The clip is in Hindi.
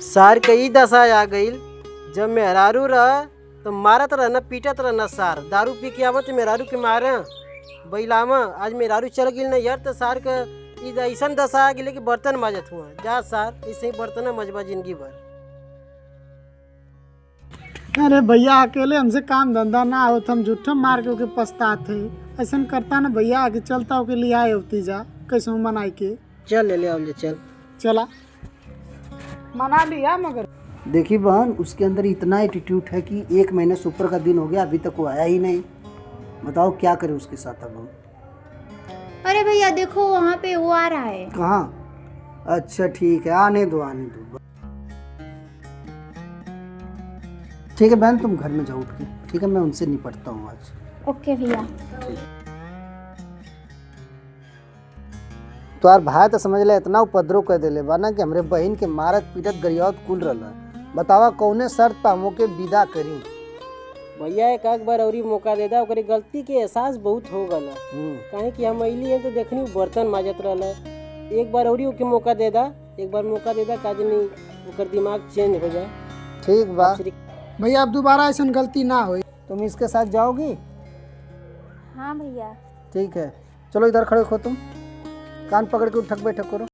सार के ई दशा आ गई। जब मेहरारू रह तो मारत रहना पीटत रहना सार, दारू पी के आवत मेहरारू के मारे बैलामा। आज मेहरारू चल गई ना यार, तो सार के ऐसा दशा आ गई कि बर्तन माजत हुआ। जा सार ऐसे ही बर्तन मजबा जिंदगी भर। अरे भैया अकेले हमसे काम धंधा ना हो तो हम झूठा मार के पछताते। ऐसा करता ना भैया आगे चलता हो के लिए आए होती जा कैसे मनाई के। चल ले आओ चल चला मना लिया मगर देखी बहन, उसके अंदर इतना एटीट्यूड है कि 1 महीने से ऊपर का दिन हो गया, अभी तक वो आया ही नहीं। बताओ क्या करें उसके साथ अब हम। अरे भैया देखो वहाँ पे वो आ रहा है। कहाँ? अच्छा ठीक है, आने दो आने दो। ठीक है बहन, तुम घर में जाओ उठ के। ठीक है, मैं उनसे निपटता हूँ आज। ओके भैया। तोहार भाई तो समझ ले इतना उपद्रव कर देले बा ना कि हमरे बहन के मारत पीटत गरियावत कुल रहला। बतावा कौने शर्त पे हमके विदा करी। भैया एक बार और मौका दे दा। ओकरी गलती के एहसास बहुत हो गला, काहे कि हम अइली हैं तो देखनी बर्तन माजत रहला। एक बार और ओके मौका दे दा, एक बार मौका दे दा, काज नहीं ओकर दिमाग चेंज हो जाए। ठीक बा भैया, अब दोबारा ऐसा गलती ना हो। तुम इसके साथ जाओगी? हाँ भैया। ठीक है, चलो इधर खड़े हो तुम। कान पकड़ के उठक बैठक करो।